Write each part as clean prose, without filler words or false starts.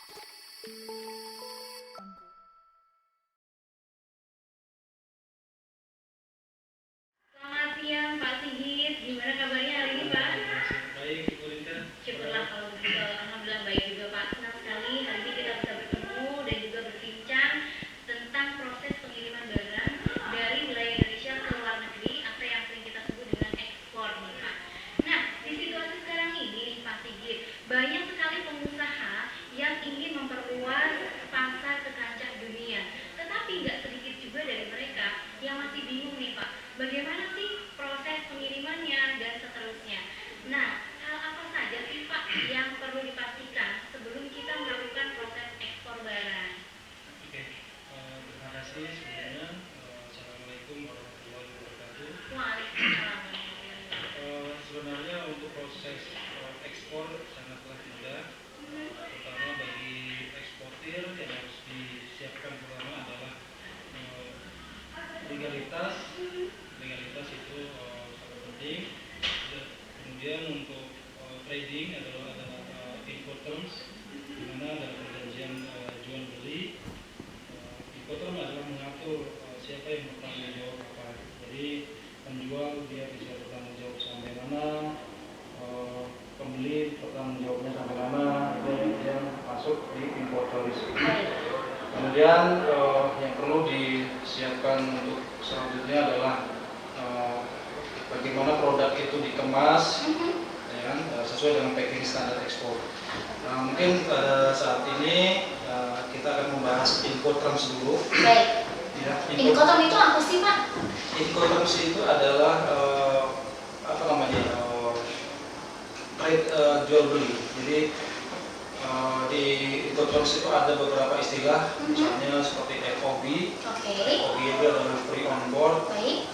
Selamat siang Pak Sigit, gimana kabarnya hari ini Pak? Baik, Bu Rika. Syukurlah kalau begitu, alhamdulillah baik juga Pak. Senang sekali hari ini kita bisa bertemu dan juga berbincang tentang proses pengiriman barang dari wilayah Indonesia ke luar negeri atau yang sering kita sebut dengan ekspor nih Pak. Nah, di situasi sekarang ini nih Pak Sigit, banyak sekali pengusaha yang ingin memperluas pasar ke kancah dunia. Tetapi nggak sedikit juga dari mereka yang masih bingung nih Pak, bagaimana sih proses pengirimannya dan seterusnya. Nah, hal apa saja sih Pak yang perlu dipastikan sebelum kita melakukan proses ekspor barang? Oke, terima kasih sebelumnya. Assalamualaikum warahmatullahi wabarakatuh. Waalaikumsalam. Sebenarnya untuk proses ekspor sangatlah mudah, terutama bagi eksportir yang harus disiapkan pertama adalah legalitas. Legalitas itu sangat penting. Kemudian untuk trading adalah Incoterms, di mana dalam perjanjian jual beli Incoterms adalah mengatur siapa yang bertanggung jawab apa. Jadi penjual dia bisa bertanggung jawab sampai mana, pembeli bertanggung jawabnya sampai mana, itu yang masuk di Incoterms. Kemudian yang perlu disiapkan untuk selanjutnya adalah bagaimana produk itu dikemas, ya kan, sesuai dengan packing standar ekspor. Nah, mungkin pada saat ini kita akan membahas Incoterms dulu. Baik. Ya, Incoterms itu apa sih Pak? Incoterms itu adalah trade jual beli. Jadi di Incoterms itu ada beberapa istilah, misalnya seperti FOB. FOB itu adalah free on board. Baik.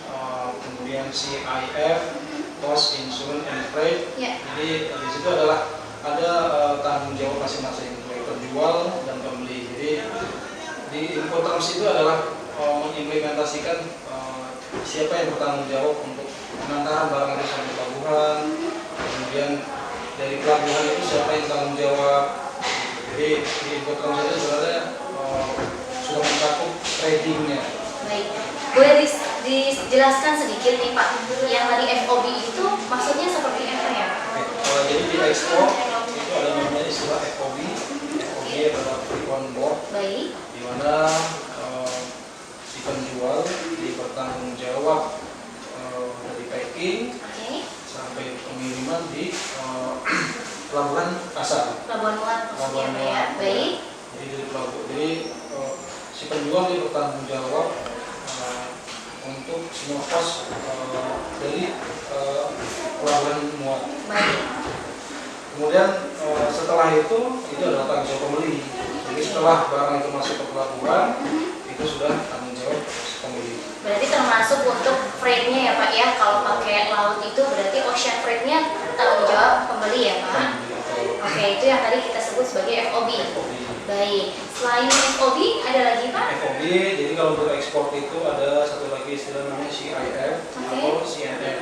Kemudian CIF, Cost, Insurance, and Freight. Jadi di situ adalah ada tanggung jawab masing-masing, baik penjual dan pembeli. Jadi di Incoterms itu adalah mengimplementasikan siapa yang bertanggung jawab untuk pengantaran barang itu sampai pelabuhan, kemudian dari pelabuhan itu siapa yang tanggung jawab. Jadi di Incoterms itu sebenarnya sudah mencakup tradingnya. Baik. Boleh dijelaskan sedikit nih Pak, yang tadi FOB itu maksudnya seperti apa ya? Jadi di ekspor itu ada namanya istilah FOB. FOB adalah free on board. Baik. Di mana si penjual bertanggung jawab dari packing sampai pengiriman di pelabuhan pasar. Pelabuhan muat maksudnya ya. Baik. Jadi dari pelabuhan, jadi si penjual dia bertanggung jawab untuk semua kos dari pelabuhan muat. Baik. Kemudian setelah itu adalah tanggung jawab pembeli. Jadi setelah barang itu masuk ke pelabuhan, itu sudah tanggung jawab pembeli. Berarti termasuk untuk freight-nya ya Pak ya. Kalau pakai laut itu berarti ocean freight-nya tanggung jawab pembeli ya Pak. Oke, itu yang tadi kita sebut sebagai FOB. Baik. Selain FOB ada lagi Pak? FOB, jadi kalau untuk ekspor itu ada satu lagi istilah namanya CIF atau CNF.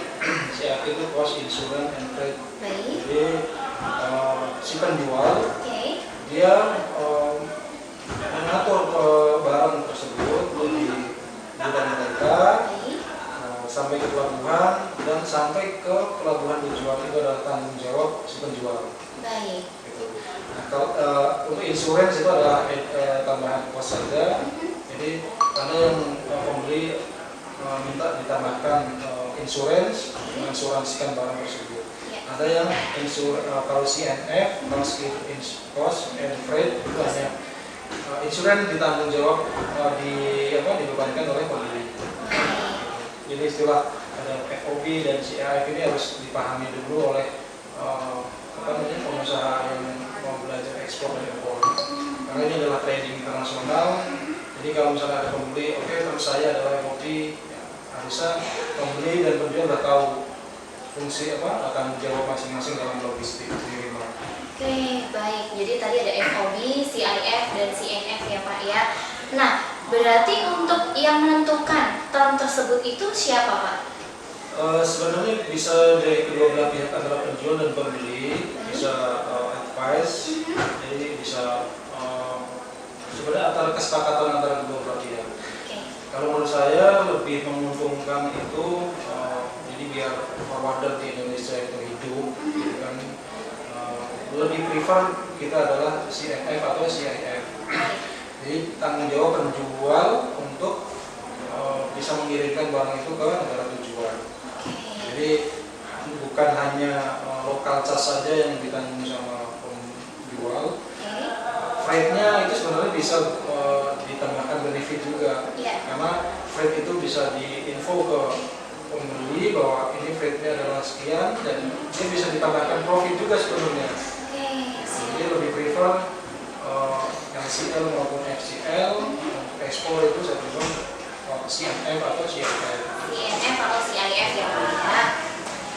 CIF itu Cost, Insurance, and Freight. Baik. Jadi si penjual dia mengatur barang tersebut di gudang mereka sampai ke pelabuhan, dan sampai ke pelabuhan tujuan itu adalah tanggung jawab si penjual. Baik. Nah, kalau untuk insurance itu adalah tambahan kos saja. Jadi karena yang pembeli minta ditambahkan insurance, mengasuransikan barang tersebut. Ada yang kalau CNF, cost and freight, itu hanya insurance ditanggung jawab dibebankan oleh pembeli. Jadi istilah ada FOB dan CIF ini harus dipahami dulu oleh pengusaha yang mau belajar ekspor dan impor. Karena ini adalah trading internasional. Jadi kalau misalnya ada pembeli, terus saya adalah FOB, ya, harusnya pembeli dan penjual sudah tahu fungsi akan jawab masing-masing dalam logistik pengiriman. Oke, baik. Jadi tadi ada FOB, CIF, dan CNF ya Pak ya. Nah, berarti untuk yang menentukan term tersebut itu siapa Pak? Sebenarnya bisa dari kedua belah pihak, antara penjual dan pembeli, bisa advice, jadi bisa sebenarnya antara kesepakatan antara kedua belah pihak. Oke. Kalau menurut saya lebih menguntungkan itu jadi biar forwarder di Indonesia itu hidup, gitu kan. Lebih prefer kita adalah CFF atau CIF. Jadi tanggung jawab penjual untuk bisa mengirimkan barang itu ke negara tujuan. Jadi bukan hanya lokal charge saja yang ditanggung sama penjual. Freight-nya itu sebenarnya bisa ditambahkan benefit juga, karena freight itu bisa diinfo ke pembeli bahwa ini freight-nya adalah sekian dan dia bisa ditambahkan profit juga sebenarnya. Jadi lebih prefer LCL maupun FCL. Untuk ekspor itu saya prefer CNF atau CIF. CNF atau CIF ya Pak ya.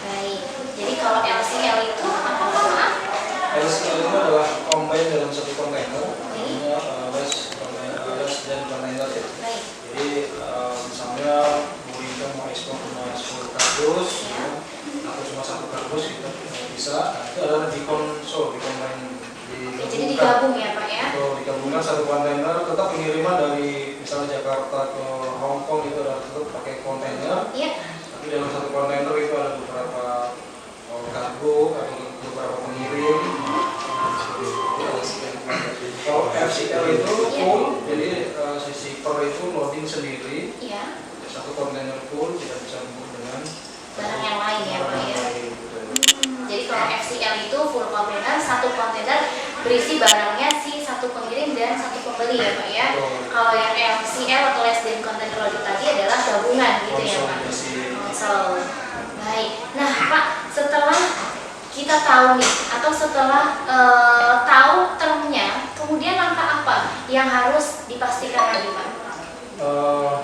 Baik. Jadi kalau LCL itu apa Pak? LCL itu adalah combine dalam satu kontainer, namanya less dan kontainer ya. Jadi misalnya Bu Rika mau ekspor cuma 10 kardus, ya, atau cuma 1 kardus gitu bisa. Nah, itu adalah dicombine. Jadi digabung ya Pak ya? Atau digabungkan satu kontainer, tetap pengiriman dari misalnya Jakarta ke Hong Kong itu adalah tetap pakai kontainer. Iya. Tapi dalam satu kontainer itu ada beberapa kargo atau beberapa pengirim. Kalau FCL itu full, jadi si shipper itu loading sendiri. Iya. Satu kontainer full tidak bisa dengan barang yang lain ya Pak ya. Jadi kalau FCL itu full kontainer, satu kontainer berisi barangnya si satu pengirim dan satu pembeli ya Pak ya. Kalau yang LCL atau less than container load tadi adalah gabungan gitu ya Pak. Konsol. Baik. Nah Pak, setelah kita tahu nih atau setelah tahu termnya, kemudian langkah apa yang harus dipastikan lagi Pak?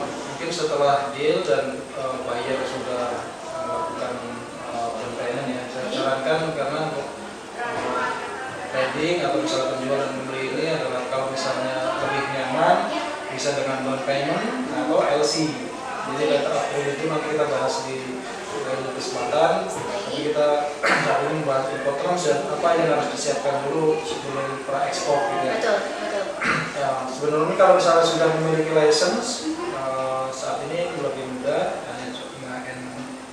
Mungkin setelah deal dan buyer sudah melakukan payment ya, saya sarankan karena trading atau misalnya penjual dan pembeli ini adalah kalau misalnya lebih nyaman bisa dengan down payment atau LC. Jadi letter of credit itu nanti kita bahas di lain kesempatan. Tapi kita saat ini membahas import terms dan apa yang harus disiapkan dulu sebelum pra ekspor gitu ya. Betul, betul. Ya, sebenarnya kalau misalnya sudah memiliki license saat ini lebih mudah hanya cuma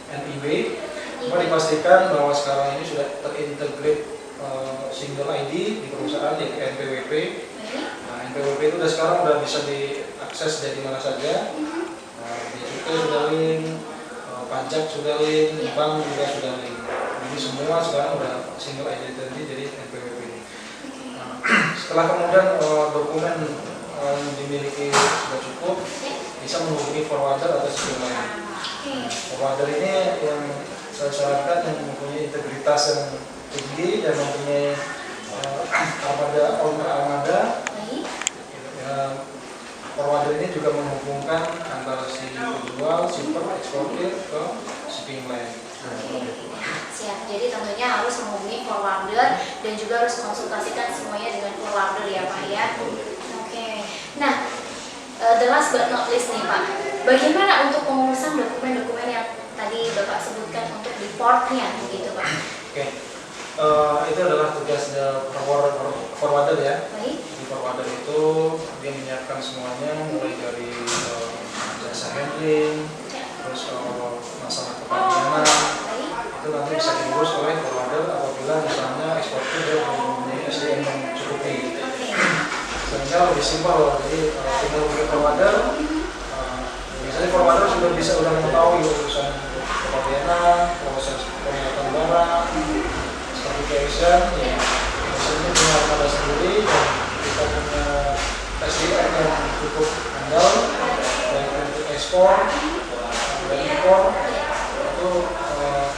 NIB. Cuma dipastikan bahwa sekarang ini sudah terintegrate single ID di perusahaan yaitu NPWP. Nah, NPWP itu sekarang udah bisa diakses dari mana saja. Bea cukai sudah link, pajak sudah link, bank juga sudah link. Jadi semua sekarang udah single identity jadi NPWP. Nah, setelah kemudian dokumen yang dimiliki sudah cukup, bisa menghubungi forwarder atau shipping line. Forwarder ini yang saya sarankan yang mempunyai integritas yang tinggi dan mempunyai armada. Forwarder ini juga menghubungkan antara si penjual, shipper, eksportir ke shipping line. Siap, jadi tentunya harus menghubungi forwarder dan juga harus konsultasikan semuanya dengan forwarder ya Pak ya. Oke. Nah, the last but not least nih Pak, bagaimana untuk pengurusan dokumen-dokumen yang tadi Bapak sebutkan untuk di portnya begitu Pak? Oke. Itu adalah tugasnya forwarder ya. Baik. Di forwarder itu dia menyiapkan semuanya mulai dari jasa handling, terus masalah kepabeanan, itu nanti bisa diurus oleh forwarder apabila misalnya eksportir dia mempunyai SDM yang cukup tinggi. Sehingga lebih simpel, jadi tinggal beri forwarder. Misalnya forwarder sudah mengetahui urusan kepabeanan, proses pembuatan barang, certification, ya, misalnya punya armada sendiri dan kita punya SDM yang cukup handal, baik untuk ekspor dan impor, itu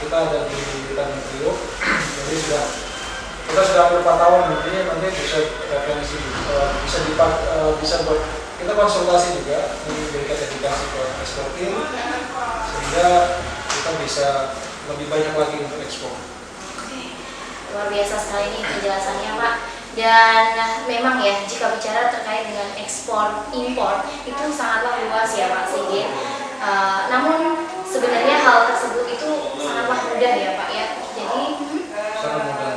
kita ada di Tanjung Priok, jadi kita sudah hampir 4 tahun, jadi nanti bisa referensi, bisa buat kita konsultasi juga, memberikan edukasi ke eksportir, sehingga kita bisa lebih banyak lagi untuk ekspor. Luar biasa sekali nih penjelasannya Pak. Dan memang ya jika bicara terkait dengan ekspor impor itu sangatlah luas ya Pak Sigit. Namun sebenarnya hal tersebut itu sangatlah mudah ya Pak ya. Jadi sangat mudah.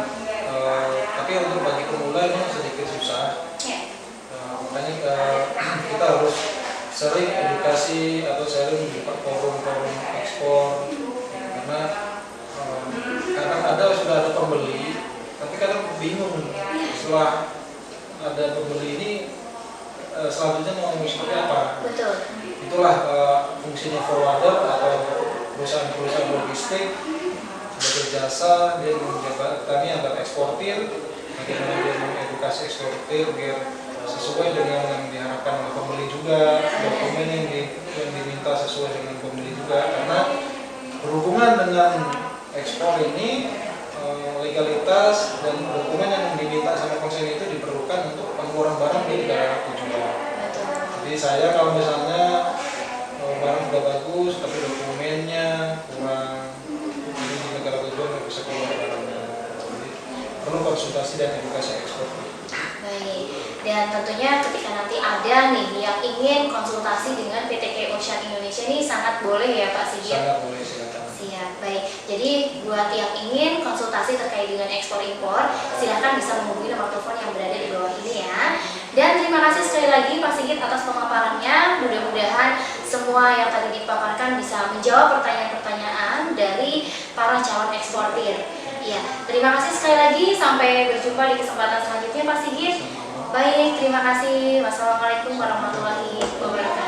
Tapi untuk bagi pemula ini sedikit susah. Makanya sering edukasi atau sering di forum-forum ekspor, karena kadang sudah ada pembeli tapi kadang bingung setelah ada pembeli ini selanjutnya mau seperti apa. Betul. Itulah fungsinya forwarder atau perusahaan-perusahaan logistik sebagai jasa. Dia kami antar eksportir, bagaimana dia mengedukasi eksportir biar sesuai dengan yang diharapkan oleh pembeli juga, dokumen yang diminta sesuai dengan pembeli juga, karena berhubungan dengan ekspor ini legalitas dan dokumen yang diminta sama konsumen itu diperlukan untuk pengeluaran barang di negara tujuan. Jadi saya kalau misalnya barang sudah bagus tapi dokumennya kurang, jadi di negara tujuan nggak bisa keluar barangnya. Jadi perlu konsultasi dan edukasi ekspor. Baik, dan tentunya ketika nanti ada nih yang ingin konsultasi dengan PT Ocean Indonesia ini sangat boleh ya Pak Sigit? Sangat boleh, silakan. Siap, baik. Jadi buat yang ingin konsultasi terkait dengan ekspor impor, silahkan bisa menghubungi nomor telepon yang berada di bawah ini ya. Dan terima kasih sekali lagi Pak Sigit atas pemaparannya. Mudah-mudahan semua yang tadi dipaparkan bisa menjawab pertanyaan-pertanyaan dari para calon eksportir. Ya, terima kasih sekali lagi. Sampai berjumpa di kesempatan selanjutnya Pak Sigit. Baik, terima kasih. Wassalamualaikum warahmatullahi wabarakatuh.